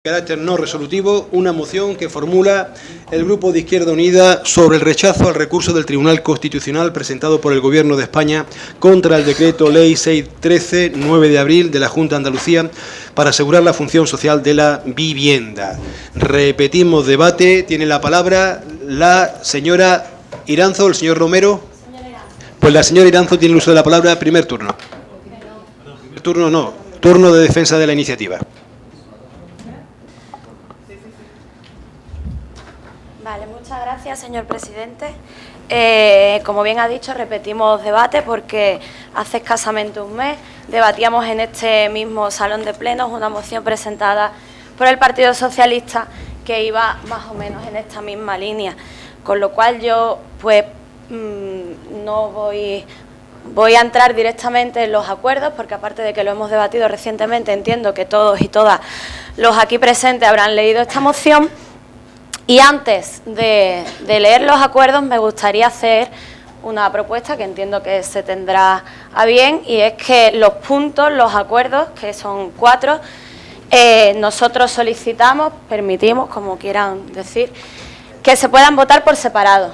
Carácter no resolutivo, una moción que formula el Grupo de Izquierda Unida sobre el rechazo al recurso del Tribunal Constitucional presentado por el Gobierno de España contra el Decreto Ley 613, 9 de abril de la Junta de Andalucía para asegurar la función social de la vivienda. Repetimos debate, tiene la palabra la señora Iranzo, el señor Romero. Pues la señora Iranzo tiene el uso de la palabra, primer turno. Turno no, turno de defensa de la iniciativa. Vale, muchas gracias, señor presidente. Como bien ha dicho, repetimos debate porque hace escasamente un mes debatíamos en este mismo salón de plenos una moción presentada por el Partido Socialista que iba más o menos en esta misma línea, con lo cual yo pues no voy a entrar directamente en los acuerdos, porque aparte de que lo hemos debatido recientemente, entiendo que todos y todas los aquí presentes habrán leído esta moción. Y antes de leer los acuerdos me gustaría hacer una propuesta que entiendo que se tendrá a bien, y es que los puntos, los acuerdos, que son 4, nosotros solicitamos, permitimos, como quieran decir, que se puedan votar por separado.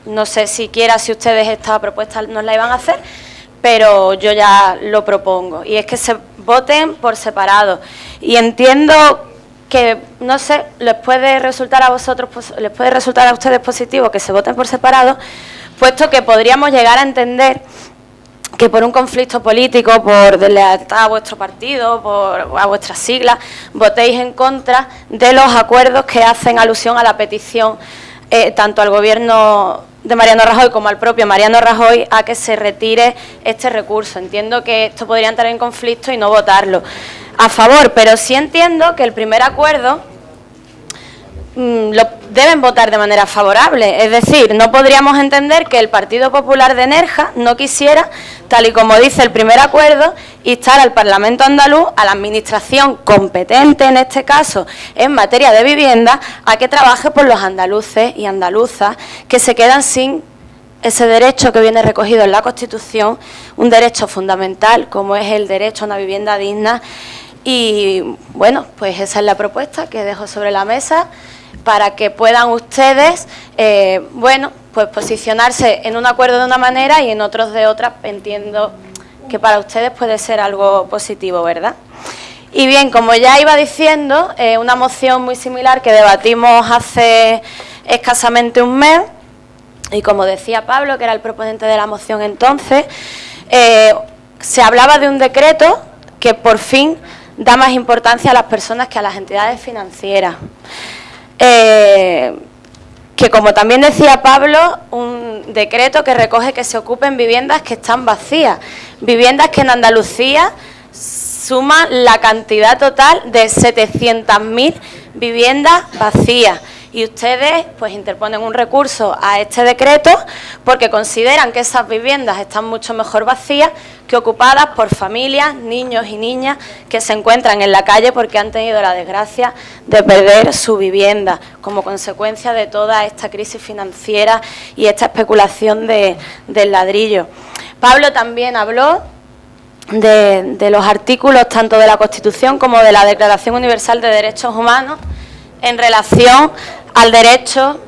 No sé siquiera si ustedes esta propuesta nos la iban a hacer, pero yo ya lo propongo, y es que se voten por separado. Y entiendo que, no sé, les puede resultar a ustedes positivo que se voten por separado, puesto que podríamos llegar a entender que por un conflicto político, por lealtad a vuestro partido, a vuestras siglas, votéis en contra de los acuerdos que hacen alusión a la petición, tanto al Gobierno de Mariano Rajoy como al propio Mariano Rajoy, a que se retire este recurso. Entiendo que esto podría entrar en conflicto y no votarlo a favor, pero sí entiendo que el primer acuerdo lo deben votar de manera favorable. Es decir, no podríamos entender que el Partido Popular de Nerja no quisiera, tal y como dice el primer acuerdo, instar al Parlamento andaluz, a la Administración competente en este caso en materia de vivienda, a que trabaje por los andaluces y andaluzas que se quedan sin ese derecho que viene recogido en la Constitución, un derecho fundamental como es el derecho a una vivienda digna. Y bueno, pues esa es la propuesta que dejo sobre la mesa para que puedan ustedes, pues posicionarse en un acuerdo de una manera y en otros de otra. Entiendo que para ustedes puede ser algo positivo, ¿verdad? Y bien, como ya iba diciendo, una moción muy similar que debatimos hace escasamente un mes, y como decía Pablo, que era el proponente de la moción entonces, se hablaba de un decreto que por fin da más importancia a las personas que a las entidades financieras. Que, como también decía Pablo, un decreto que recoge que se ocupen viviendas que están vacías, viviendas que en Andalucía suman la cantidad total de 700.000 viviendas vacías. Y ustedes pues interponen un recurso a este decreto porque consideran que esas viviendas están mucho mejor vacías que ocupadas por familias, niños y niñas que se encuentran en la calle porque han tenido la desgracia de perder su vivienda como consecuencia de toda esta crisis financiera y esta especulación del ladrillo. Pablo también habló de los artículos tanto de la Constitución como de la Declaración Universal de Derechos Humanos en relación al derecho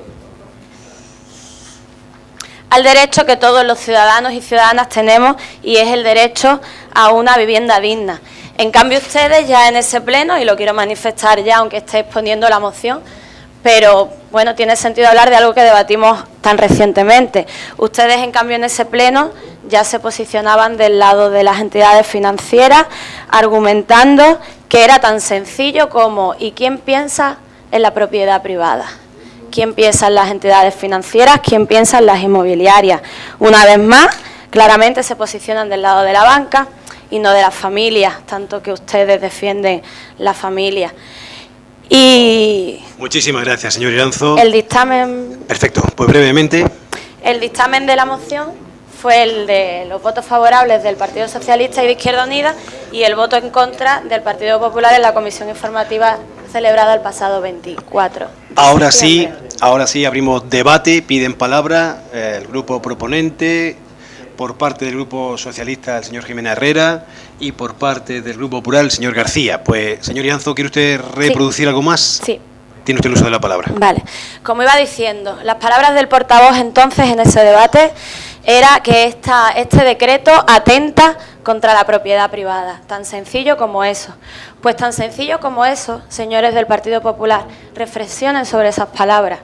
que todos los ciudadanos y ciudadanas tenemos, y es el derecho a una vivienda digna. En cambio, ustedes ya en ese pleno, y lo quiero manifestar ya aunque esté exponiendo la moción, pero bueno, tiene sentido hablar de algo que debatimos tan recientemente. Ustedes, en cambio, en ese pleno ya se posicionaban del lado de las entidades financieras, argumentando que era tan sencillo como ¿y quién piensa en la propiedad privada? ¿Quién piensa en las entidades financieras? ¿Quién piensa en las inmobiliarias? Una vez más, claramente se posicionan del lado de la banca y no de las familias, tanto que ustedes defienden la familia. Y muchísimas gracias, señor Iranzo. El dictamen... Perfecto, pues brevemente. El dictamen de la moción fue el de los votos favorables del Partido Socialista y de Izquierda Unida y el voto en contra del Partido Popular en la comisión informativa celebrada el pasado 24. Ahora sí abrimos debate, piden palabra el grupo proponente por parte del Grupo Socialista el señor Jimena Herrera y por parte del Grupo Popular el señor García. Pues, señor Ianzo, ¿quiere usted reproducir algo más? Sí. Tiene usted el uso de la palabra. Vale. Como iba diciendo, las palabras del portavoz entonces en ese debate era que este decreto atenta contra la propiedad privada. Tan sencillo como eso. Pues tan sencillo como eso, señores del Partido Popular, reflexionen sobre esas palabras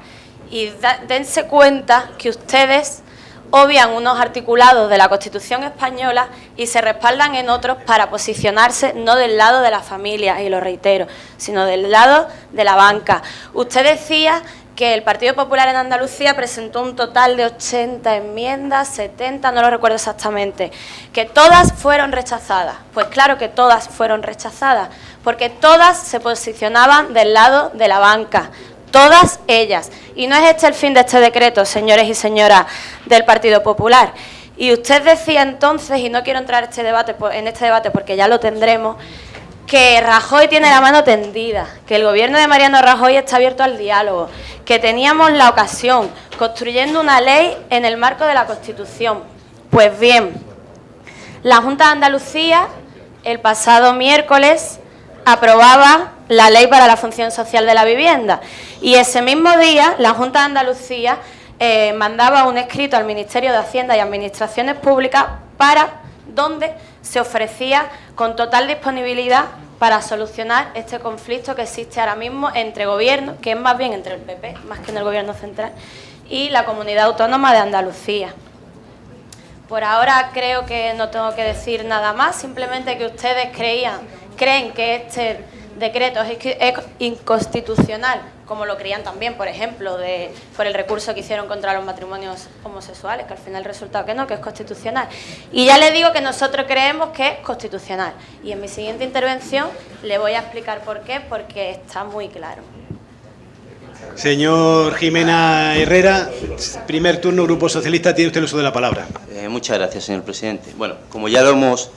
y dense cuenta que ustedes obvian unos articulados de la Constitución española y se respaldan en otros para posicionarse no del lado de la familia, y lo reitero, sino del lado de la banca. Usted decía que el Partido Popular en Andalucía presentó un total de 80 enmiendas, 70, no lo recuerdo exactamente, que todas fueron rechazadas. Pues claro que todas fueron rechazadas, porque todas se posicionaban del lado de la banca. Todas ellas. Y no es este el fin de este decreto, señores y señoras del Partido Popular. Y usted decía entonces, y no quiero entrar en este debate porque ya lo tendremos, que Rajoy tiene la mano tendida, que el gobierno de Mariano Rajoy está abierto al diálogo, que teníamos la ocasión, construyendo una ley en el marco de la Constitución. Pues bien, la Junta de Andalucía el pasado miércoles aprobaba la Ley para la Función Social de la Vivienda y ese mismo día la Junta de Andalucía mandaba un escrito al Ministerio de Hacienda y Administraciones Públicas donde se ofrecía con total disponibilidad para solucionar este conflicto que existe ahora mismo entre gobiernos, que es más bien entre el PP, más que en el Gobierno central, y la Comunidad Autónoma de Andalucía. Por ahora creo que no tengo que decir nada más, simplemente que ustedes creen que este decreto es inconstitucional, como lo creían también, por ejemplo, por el recurso que hicieron contra los matrimonios homosexuales, que al final resulta que no, que es constitucional. Y ya les digo que nosotros creemos que es constitucional. Y en mi siguiente intervención le voy a explicar por qué, porque está muy claro. Señor Jimena Herrera, primer turno, Grupo Socialista, tiene usted el uso de la palabra. Muchas gracias, señor presidente. Bueno, como ya lo hemos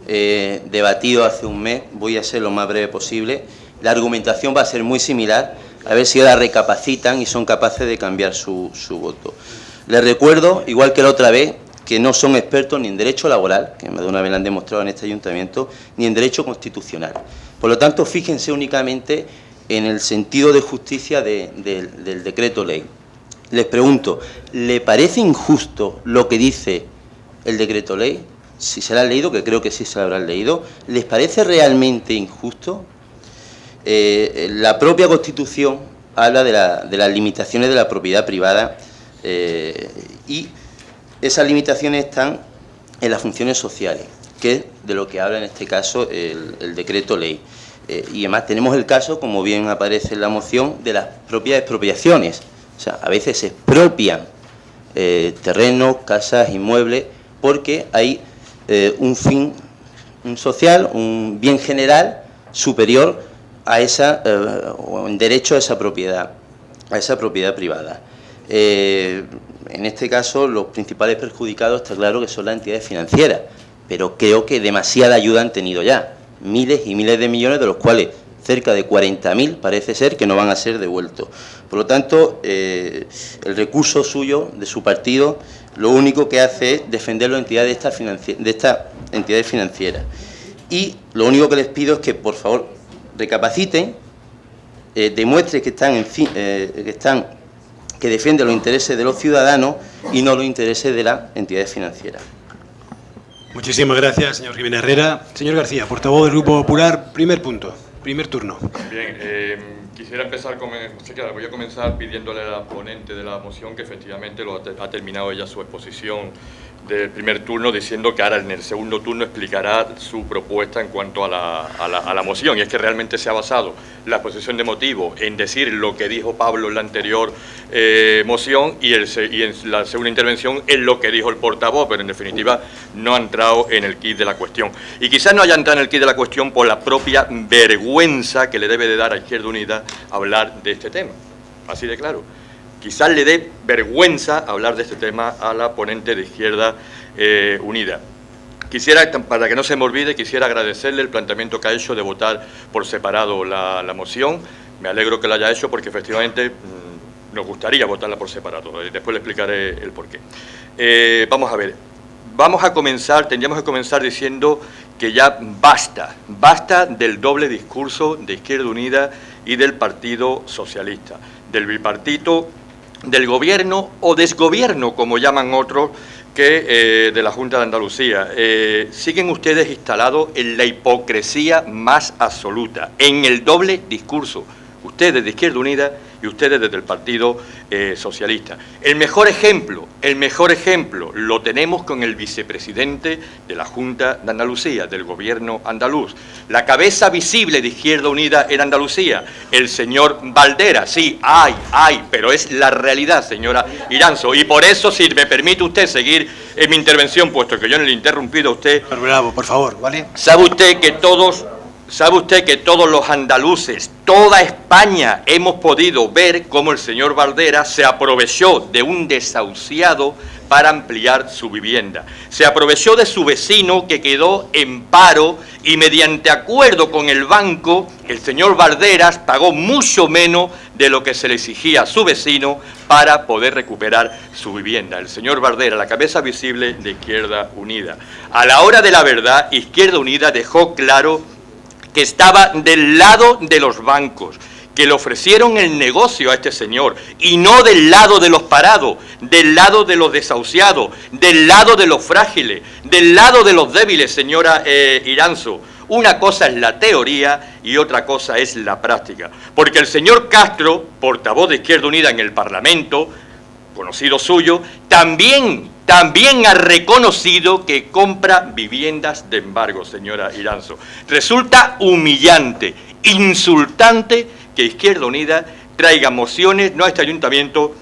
debatido hace un mes, voy a ser lo más breve posible. La argumentación va a ser muy similar, a ver si ahora recapacitan y son capaces de cambiar su voto. Les recuerdo, igual que la otra vez, que no son expertos ni en derecho laboral, que más de una vez lo han demostrado en este ayuntamiento, ni en derecho constitucional. Por lo tanto, fíjense únicamente en el sentido de justicia del decreto ley. Les pregunto, ¿le parece injusto lo que dice el decreto ley? Si se lo han leído, que creo que sí se lo habrán leído, ¿les parece realmente injusto? La propia Constitución habla de las limitaciones de la propiedad privada y esas limitaciones están en las funciones sociales, que es de lo que habla en este caso el decreto ley. Y además tenemos el caso, como bien aparece en la moción, de las propias expropiaciones. O sea, a veces se expropian terrenos, casas, inmuebles, porque hay un fin social, un bien general superior a un derecho a esa propiedad privada. En este caso, los principales perjudicados está claro que son las entidades financieras, pero creo que demasiada ayuda han tenido ya, miles y miles de millones, de los cuales cerca de 40.000 parece ser que no van a ser devueltos. Por lo tanto, el recurso suyo, de su partido, lo único que hace es defender las entidades de estas entidades financieras. Y lo único que les pido es que, por favor, recapaciten, demuestren que defienden los intereses de los ciudadanos y no los intereses de las entidades financieras. Muchísimas gracias, señor Jimena Herrera. Señor García, portavoz del Grupo Popular, primer turno. Bien, quisiera empezar, voy a comenzar pidiéndole a la ponente de la moción que efectivamente ha terminado ella su exposición del primer turno, diciendo que ahora en el segundo turno explicará su propuesta en cuanto a la moción, y es que realmente se ha basado la exposición de motivos en decir lo que dijo Pablo en la anterior moción y en la segunda intervención en lo que dijo el portavoz, pero en definitiva no ha entrado en el quid de la cuestión. Y quizás no haya entrado en el quid de la cuestión por la propia vergüenza que le debe de dar a Izquierda Unida hablar de este tema, así de claro. Quizás le dé vergüenza hablar de este tema a la ponente de Izquierda Unida. Quisiera, para que no se me olvide, quisiera agradecerle el planteamiento que ha hecho de votar por separado la moción. Me alegro que lo haya hecho porque efectivamente nos gustaría votarla por separado. Después le explicaré el porqué. Vamos a ver. tendríamos que comenzar diciendo que ya basta del doble discurso de Izquierda Unida y del Partido Socialista, del bipartito, del gobierno o desgobierno, como llaman otros, que de la Junta de Andalucía. Siguen ustedes instalados en la hipocresía más absoluta, en el doble discurso. Ustedes de Izquierda Unida y ustedes desde el Partido Socialista. El mejor ejemplo lo tenemos con el vicepresidente de la Junta de Andalucía, del gobierno andaluz. La cabeza visible de Izquierda Unida en Andalucía, el señor Valdera. Sí, pero es la realidad, señora Iranzo. Y por eso, si me permite usted seguir en mi intervención, puesto que yo no le he interrumpido a usted... Pero bravo, por favor, ¿vale? ¿Sabe usted que todos los andaluces, toda España, hemos podido ver cómo el señor Valdera se aprovechó de un desahuciado para ampliar su vivienda? Se aprovechó de su vecino que quedó en paro y mediante acuerdo con el banco, el señor Valderas pagó mucho menos de lo que se le exigía a su vecino para poder recuperar su vivienda. El señor Valdera, la cabeza visible de Izquierda Unida. A la hora de la verdad, Izquierda Unida dejó claro que estaba del lado de los bancos, que le ofrecieron el negocio a este señor, y no del lado de los parados, del lado de los desahuciados, del lado de los frágiles, del lado de los débiles, señora Iranzo. Una cosa es la teoría y otra cosa es la práctica. Porque el señor Castro, portavoz de Izquierda Unida en el Parlamento, conocido suyo, también ha reconocido que compra viviendas de embargo, señora Iranzo. Resulta humillante, insultante que Izquierda Unida traiga mociones, no a este ayuntamiento,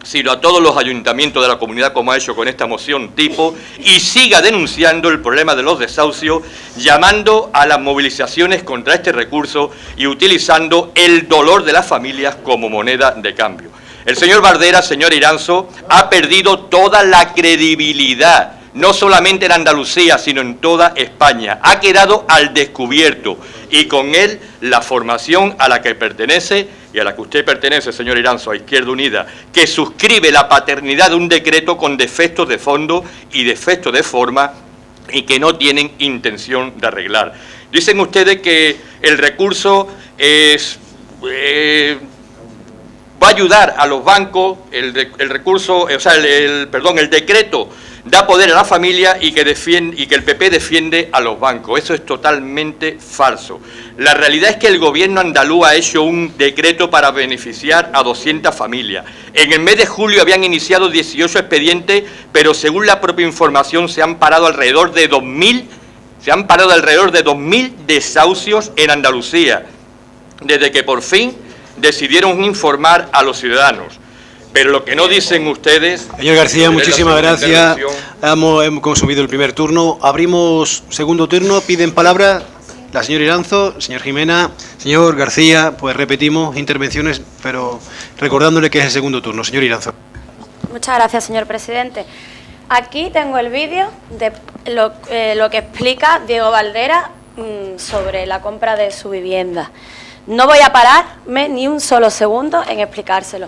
sino a todos los ayuntamientos de la comunidad, como ha hecho con esta moción tipo, y siga denunciando el problema de los desahucios, llamando a las movilizaciones contra este recurso y utilizando el dolor de las familias como moneda de cambio. El señor Valdera, señor Iranzo, ha perdido toda la credibilidad, no solamente en Andalucía, sino en toda España. Ha quedado al descubierto y con él la formación a la que pertenece y a la que usted pertenece, señor Iranzo, a Izquierda Unida, que suscribe la paternidad de un decreto con defectos de fondo y defectos de forma y que no tienen intención de arreglar. Dicen ustedes que el recurso es... va a ayudar a los bancos, el decreto da poder a la familia y que el PP defiende a los bancos. Eso es totalmente falso. La realidad es que el gobierno andaluz ha hecho un decreto para beneficiar a 200 familias. En el mes de julio habían iniciado 18 expedientes, pero según la propia información se han parado alrededor de 2.000 desahucios en Andalucía, desde que por fin decidieron informar a los ciudadanos. Pero lo que no dicen ustedes... Señor García, muchísimas gracias. Hemos consumido el primer turno. Abrimos segundo turno. Piden palabra la señora Iranzo, señor Jimena, señor García. Pues repetimos intervenciones, pero recordándole que es el segundo turno. Señor Iranzo. Muchas gracias, señor presidente. Aquí tengo el vídeo de lo que explica Diego Valdera sobre la compra de su vivienda. No voy a pararme ni un solo segundo en explicárselo.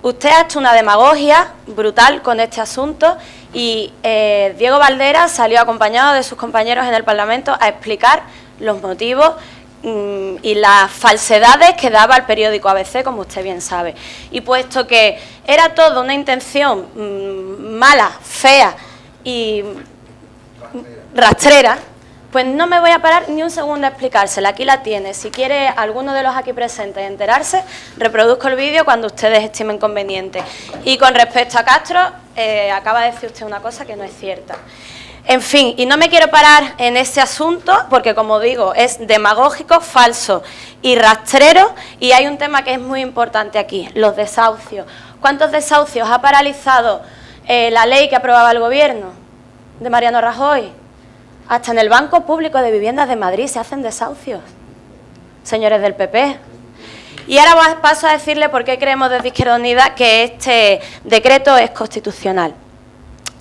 Usted ha hecho una demagogia brutal con este asunto y Diego Valdera salió acompañado de sus compañeros en el Parlamento a explicar los motivos y las falsedades que daba el periódico ABC, como usted bien sabe. Y puesto que era todo una intención mala, fea y rastrera, pues no me voy a parar ni un segundo a explicársela. Aquí la tiene. Si quiere alguno de los aquí presentes enterarse, reproduzco el vídeo cuando ustedes estimen conveniente. Y con respecto a Castro, acaba de decir usted una cosa que no es cierta. En fin, y no me quiero parar en ese asunto porque, como digo, es demagógico, falso y rastrero, y hay un tema que es muy importante aquí, los desahucios. ¿Cuántos desahucios ha paralizado la ley que aprobaba el Gobierno de Mariano Rajoy? Hasta en el Banco Público de Viviendas de Madrid se hacen desahucios, señores del PP. Y ahora paso a decirle por qué creemos desde Izquierda Unida que este decreto es constitucional.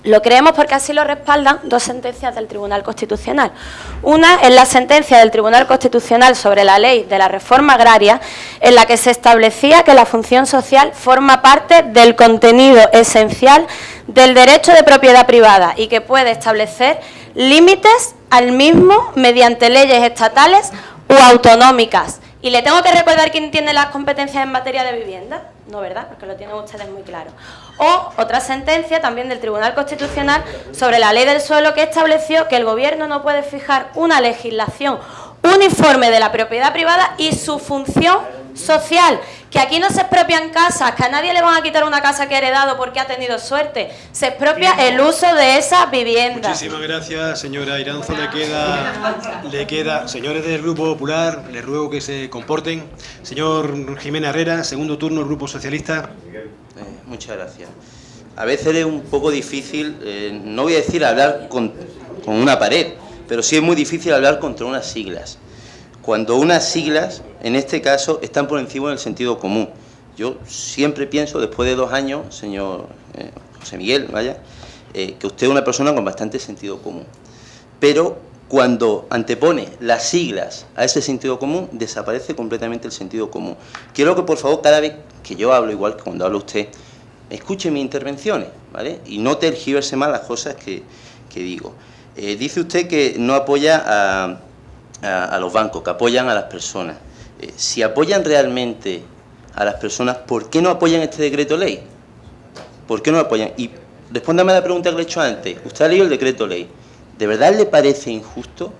Lo creemos porque así lo respaldan dos sentencias del Tribunal Constitucional. Una es la sentencia del Tribunal Constitucional sobre la ley de la reforma agraria, en la que se establecía que la función social forma parte del contenido esencial del derecho de propiedad privada y que puede establecer límites al mismo mediante leyes estatales u autonómicas. ¿Y le tengo que recordar quién tiene las competencias en materia de vivienda? No, ¿verdad? Porque lo tienen ustedes muy claro. O otra sentencia también del Tribunal Constitucional sobre la ley del suelo, que estableció que el Gobierno no puede fijar una legislación uniforme de la propiedad privada y su función social, que aquí no se expropian casas, que a nadie le van a quitar una casa que ha heredado porque ha tenido suerte, se expropia el uso de esa vivienda. Muchísimas gracias, señora Iranzo. Le queda, señores del Grupo Popular, les ruego que se comporten. Señor Jimena Herrera, segundo turno, Grupo Socialista. Muchas gracias. A veces es un poco difícil, no voy a decir hablar con una pared, pero sí es muy difícil hablar contra unas siglas. Cuando unas siglas, en este caso, están por encima del sentido común. Yo siempre pienso, después de 2 años, señor José Miguel, que usted es una persona con bastante sentido común. Pero cuando antepone las siglas a ese sentido común, desaparece completamente el sentido común. Quiero que, por favor, cada vez que yo hablo, igual que cuando habla usted, escuche mis intervenciones, ¿vale? Y no tergiverse más las cosas que digo. Dice usted que no apoya a los bancos, que apoyan a las personas. Si apoyan realmente a las personas, ¿por qué no apoyan este decreto ley? ¿Por qué no lo apoyan? Y respóndame a la pregunta que le he hecho antes. Usted ha leído el decreto ley. ¿De verdad le parece injusto?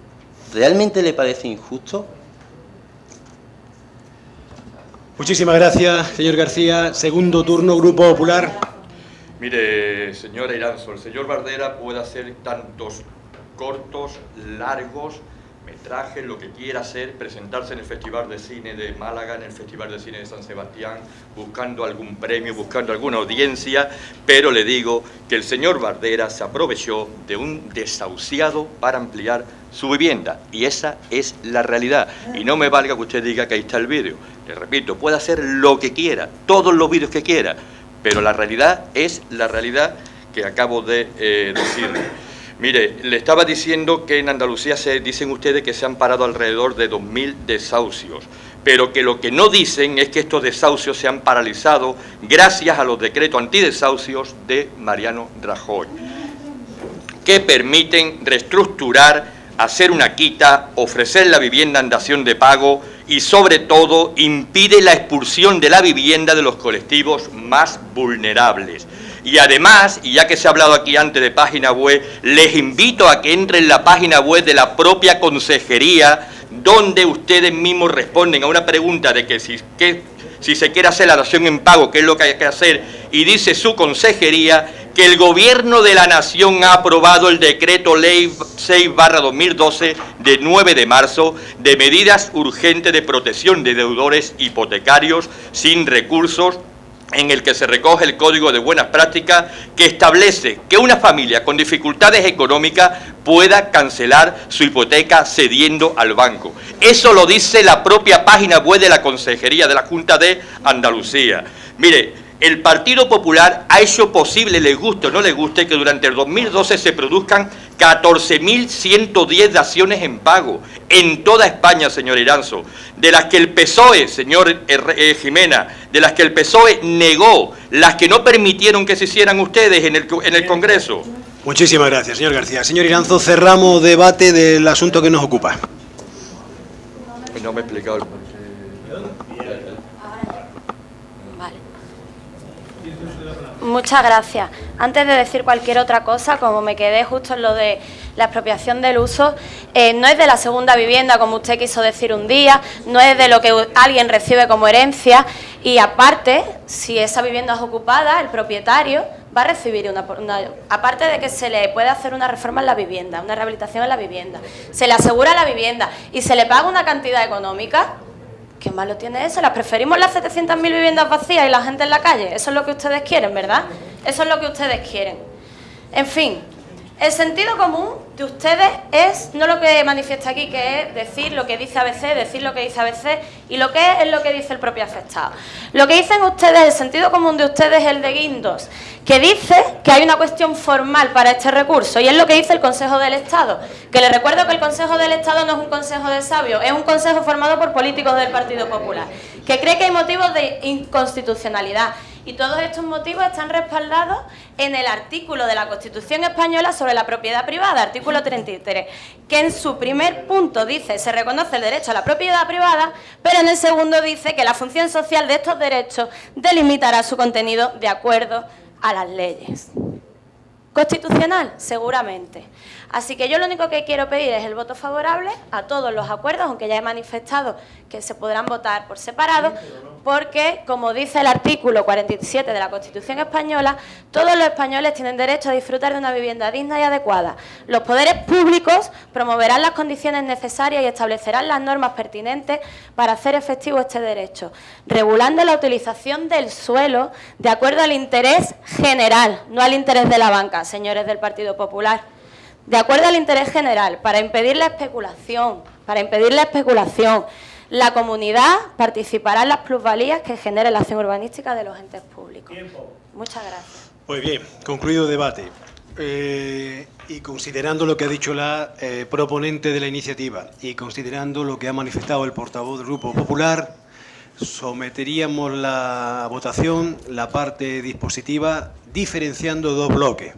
¿Realmente le parece injusto? Muchísimas gracias, señor García. Segundo turno, Grupo Popular. Mire, señora Iranzo, el señor Bardera puede hacer tantos cortos, largos, metrajes, lo que quiera hacer, presentarse en el Festival de Cine de Málaga, en el Festival de Cine de San Sebastián, buscando algún premio, buscando alguna audiencia, pero le digo que el señor Bardera se aprovechó de un desahuciado para ampliar su vivienda, y esa es la realidad. Y no me valga que usted diga que ahí está el vídeo. Le repito, puede hacer lo que quiera, todos los vídeos que quiera, pero la realidad es la realidad que acabo de decirle. Mire, le estaba diciendo que en Andalucía dicen ustedes que se han parado alrededor de 2.000 desahucios, pero que lo que no dicen es que estos desahucios se han paralizado gracias a los decretos antidesahucios de Mariano Rajoy, que permiten reestructurar, hacer una quita, ofrecer la vivienda en dación de pago y, sobre todo, impide la expulsión de la vivienda de los colectivos más vulnerables. Y además, y ya que se ha hablado aquí antes de página web, les invito a que entren en la página web de la propia consejería, donde ustedes mismos responden a una pregunta de que si se quiere hacer la dación en pago, qué es lo que hay que hacer, y dice su consejería que el Gobierno de la Nación ha aprobado el decreto ley 6/2012 de 9 de marzo de medidas urgentes de protección de deudores hipotecarios sin recursos, en el que se recoge el Código de Buenas Prácticas, que establece que una familia con dificultades económicas pueda cancelar su hipoteca cediendo al banco. Eso lo dice la propia página web de la Consejería de la Junta de Andalucía. Mire, el Partido Popular ha hecho posible, les guste o no les guste, que durante el 2012 se produzcan 14.110 daciones en pago en toda España, señor Iranzo, de las que el PSOE, señor Jimena, de las que el PSOE negó, las que no permitieron que se hicieran ustedes en el Congreso. Muchísimas gracias, señor García. Señor Iranzo, cerramos debate del asunto que nos ocupa. No me he explicado el... Muchas gracias. Antes de decir cualquier otra cosa, como me quedé justo en lo de la expropiación del uso, no es de la segunda vivienda, como usted quiso decir un día, no es de lo que alguien recibe como herencia, y aparte, si esa vivienda es ocupada, el propietario va a recibir aparte de que se le puede hacer una reforma en la vivienda, una rehabilitación en la vivienda, se le asegura la vivienda y se le paga una cantidad económica. ¿Qué malo tiene eso? ¿Las preferimos las 700.000 viviendas vacías y la gente en la calle? Eso es lo que ustedes quieren, ¿verdad? Eso es lo que ustedes quieren. En fin, El sentido común de ustedes es no lo que manifiesta aquí, que es decir lo que dice ABC, decir lo que dice ABC, y lo que es lo que dice el propio afectado. Lo que dicen ustedes, el sentido común de ustedes es el de Guindos, que dice que hay una cuestión formal para este recurso, y es lo que dice el Consejo del Estado, que les recuerdo que el Consejo del Estado no es un consejo de sabios, es un consejo formado por políticos del Partido Popular, que cree que hay motivos de inconstitucionalidad. Y todos estos motivos están respaldados en el artículo de la Constitución española sobre la propiedad privada, artículo 33, que en su primer punto dice se reconoce el derecho a la propiedad privada, pero en el segundo dice que la función social de estos derechos delimitará su contenido de acuerdo a las leyes. ¿Constitucional? Seguramente. Así que yo lo único que quiero pedir es el voto favorable a todos los acuerdos, aunque ya he manifestado que se podrán votar por separado, porque, como dice el artículo 47 de la Constitución española, todos los españoles tienen derecho a disfrutar de una vivienda digna y adecuada. Los poderes públicos promoverán las condiciones necesarias y establecerán las normas pertinentes para hacer efectivo este derecho, regulando la utilización del suelo de acuerdo al interés general, no al interés de la banca, señores del Partido Popular. De acuerdo al interés general, para impedir la especulación, la comunidad participará en las plusvalías que genere la acción urbanística de los entes públicos. Muchas gracias. Muy bien, concluido el debate. Y considerando lo que ha dicho la proponente de la iniciativa y considerando lo que ha manifestado el portavoz del Grupo Popular, someteríamos la votación, la parte dispositiva, diferenciando dos bloques.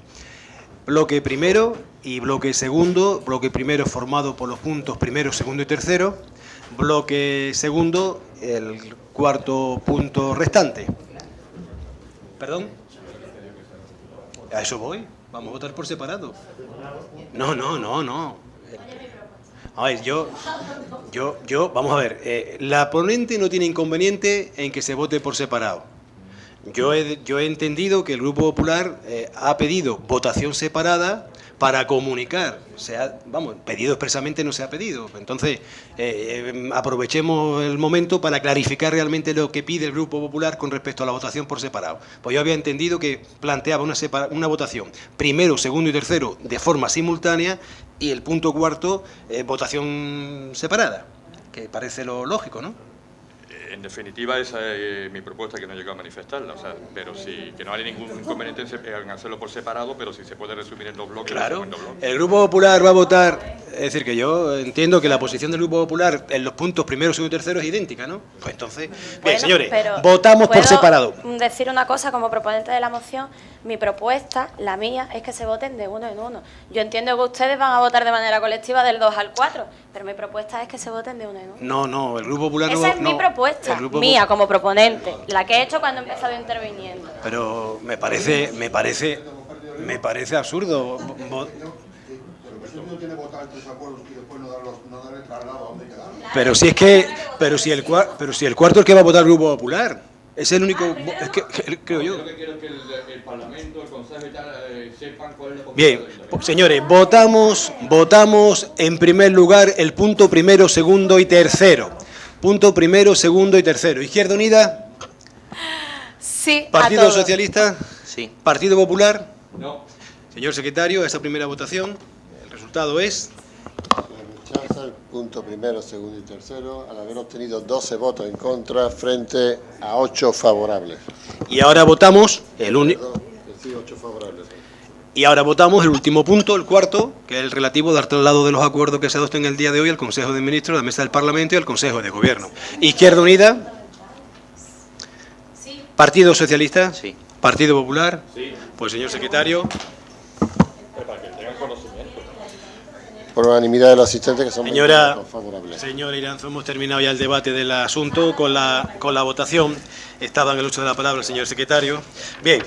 Bloque primero y bloque segundo. Bloque primero formado por los puntos primero, segundo y tercero. Bloque segundo, el cuarto punto restante. ¿Perdón? ¿A eso voy? Vamos a votar por separado. No. A ver, vamos a ver. La ponente no tiene inconveniente en que se vote por separado. Yo he entendido que el Grupo Popular ha pedido votación separada para comunicar. Pedido expresamente no se ha pedido. Entonces, aprovechemos el momento para clarificar realmente lo que pide el Grupo Popular con respecto a la votación por separado. Pues yo había entendido que planteaba una votación primero, segundo y tercero de forma simultánea y el punto cuarto votación separada, que parece lo lógico, ¿no? En definitiva, esa es mi propuesta, que no he llegado a manifestarla, pero sí, que no hay ningún inconveniente en hacerlo por separado, pero si se puede resumir en dos bloques. Claro, en dos bloques. El Grupo Popular va a votar, es decir, que yo entiendo que la posición del Grupo Popular en los puntos primero, segundo y tercero es idéntica, ¿no? Pues entonces, bien, señores, votamos por separado. Decir una cosa como proponente de la moción, mi propuesta, la mía, es que se voten de uno en uno. Yo entiendo que ustedes van a votar de manera colectiva del 2 al 4, pero mi propuesta es que se voten de uno en uno. No, el Grupo Popular Esa es mi propuesta, mía como proponente, la que he hecho cuando he empezado interviniendo. Pero me parece absurdo. Pero si el cuarto es el que va a votar el Grupo Popular. Es el único, es que creo yo. Yo quiero que el Parlamento, el Consejo y tal sepan cuál es la posición. Bien, señores, votamos en primer lugar el punto primero, segundo y tercero. Punto primero, segundo y tercero. Izquierda Unida. Sí. Partido Socialista. Sí. Partido Popular. No. Señor secretario, esa primera votación, el resultado es. Rechaza el punto primero, segundo y tercero, al haber obtenido 12 votos en contra frente a 8 favorables. Y ahora votamos el único. Sí, 8 favorables. Y ahora votamos el último punto, el cuarto, que es el relativo al traslado de los acuerdos que se adopten el día de hoy al Consejo de Ministros, a la Mesa del Parlamento y al Consejo de Gobierno. Izquierda Unida. Sí. Partido Socialista. Sí. Partido Popular. Sí. Pues señor secretario. Para que tengan conocimiento. Por unanimidad de los asistentes, que son Señora, favorables. señor Iranzo, hemos terminado ya el debate del asunto con la votación. Estaba en el uso de la palabra el señor secretario. Bien.